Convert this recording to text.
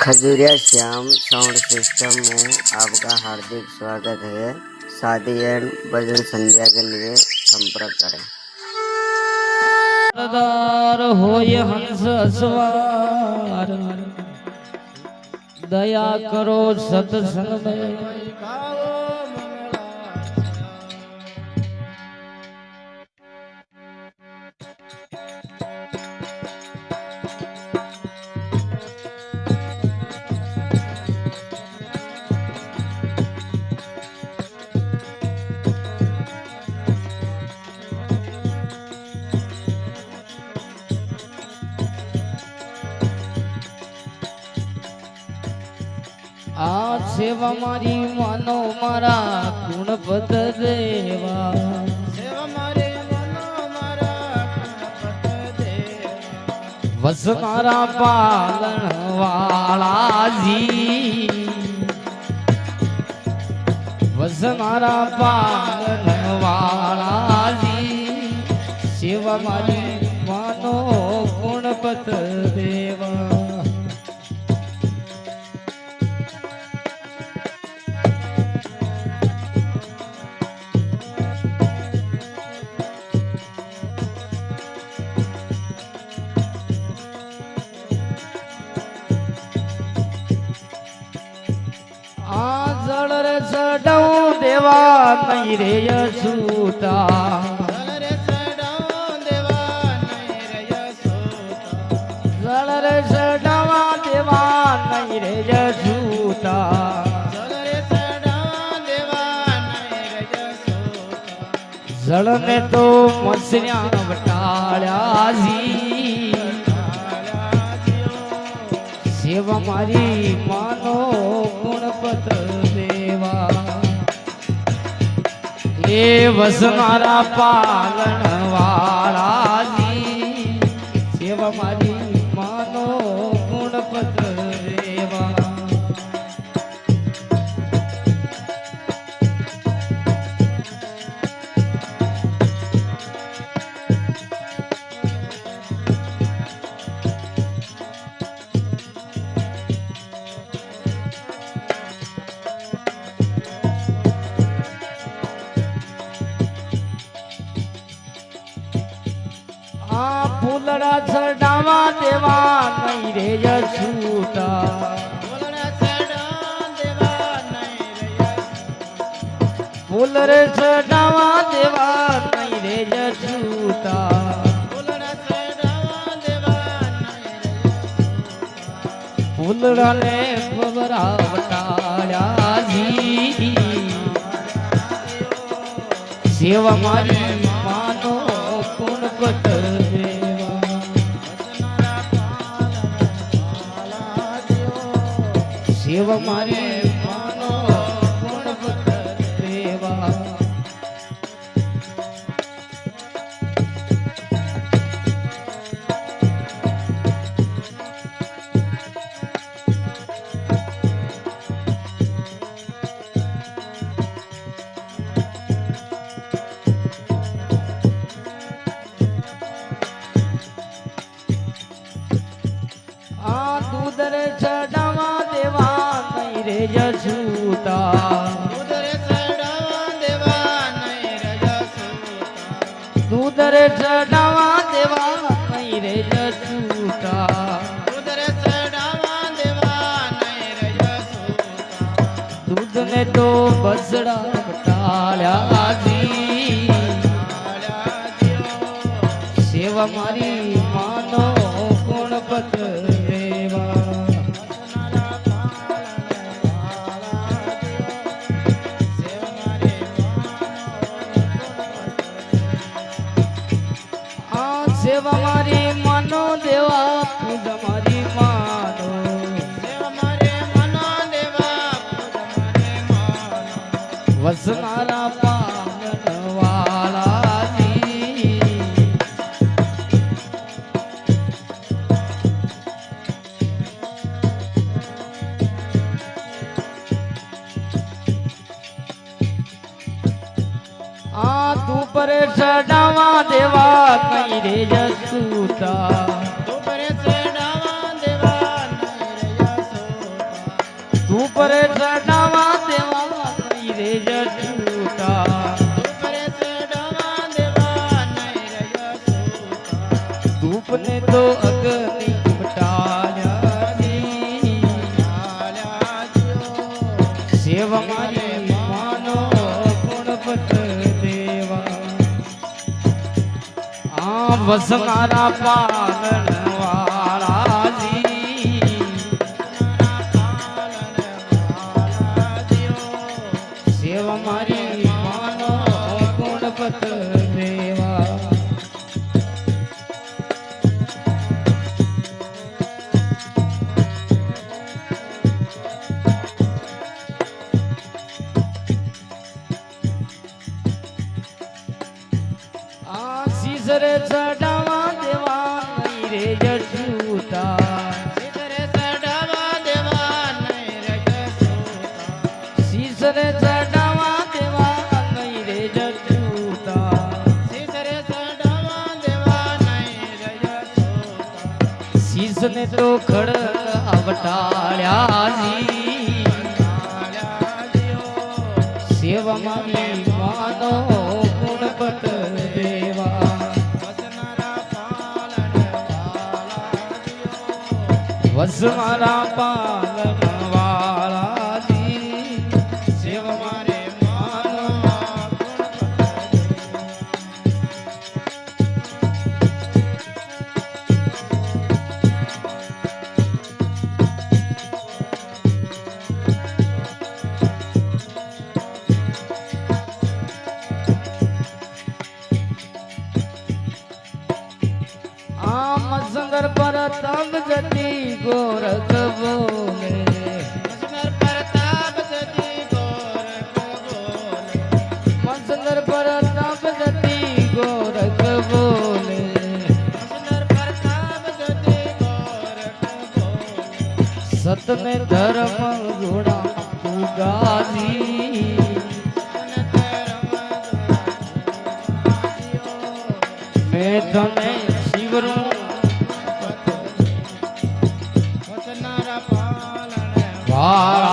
Khajuria Shyam sound system में आपका हार्दिक स्वागत है। शादी एंड भजन संध्या के लिए संपर्क करें। होय हंस सवार, दया करो सत्संग में। आ सेवा मारी मानो मारा गुणपत देवा, सेवा मारे मानो मारा गुणपत देवा, वस मारा पालन वाला जी, वस मारा पालन वाला जी। सेवा मारी मानो गुणपत देवा। जड़ रे सडऊ देवा नहीं रे यसूता, जल रे सडाओ देवा नहीं रे यसूता, जड़ रे सडवा देवा नहीं रे यसूता। जल रे सडाओ देवा नहीं रे यसूता, जड़ ने तो मछलियां बटाल्या जी, सेवा मारी मानो गुणपत देवा। ये वस मारा पालन वाला जी, सेवा मारी मानो गुणपत देवा। फूलड़ा चढ़ावा देवा नहीं रे यसूता, फूलड़ा सडाओ देवा नहीं रे यसूता, फूल रे चढ़ावा देवा नहीं रे यसूता। फूलड़ा सडाओ देवा नहीं रे यसूता, फूलड़ा ने फबरा बटाल्या जी, सेवा मारी मानो गुणपत देवा। सेवा मारी मानो गुणपत देवा। दूध रे चढ़ावा देवा नहीं रे यसूता, दूध रे सडाओ देवा नहीं रे यसूता, दूध रे चढ़ावा देवा नहीं रे यसूता। दूध रे सडाओ देवा नहीं रे यसूता, दूध ने तो बसड़ा बटाल्या जी, सेवा मारी मानो गुणपत देवा। सेवा मारी मानो देवा, पूजा मारी मानो, सेवा मारे मनो देवा, पूजा मारे मानो, वस मारा पालन वाला जी। तू पर चढ़ावा देवा नहीं रे यसूता, तू परे से डावा देवा नहीं रे यसूता, ધૂપરે ચડાવા દેવા નહીં રે જસૂતા ધૂપરે ચડાવા દેવા નહીં રે જસૂતા ધૂપને તો અગ્નિ ઉમટાલ્યા સેવ મારી માનો ગુણપત દેવા આ વસનારા પાલન વાળાજી સેવ મારી માનો ગુણપત દેવા શીસરે ચડાવા દેવા નહીં રે જસૂતા શીસરે ચડાવા દેવા નહીં રે જસૂતા શીસરે ચડાવા દેવા નહીં રે જસૂતા શીસરે ચડાવા દેવા નહીં રે જસૂતા શીસને તો ખડક આવટાળ્યા સેવ મારી માનો ગુણપત દેવા વસનારા પાલન વાળા વસમારા પાલન વાળાજી શિવ મારે માનો આમ સંગર પર તબ જતી ગોરખ બોલે વસનર પ્રતાપ સતી ગોરખ બોલે મસંદર પર તબ જતી ગોરખ બોલે વસનર પ્રતાપ સતી ગોરખ બોલે સતને ધર્મ ગુણા પુગાજી મેં તને શિવરું વસનારા પાલન વાળ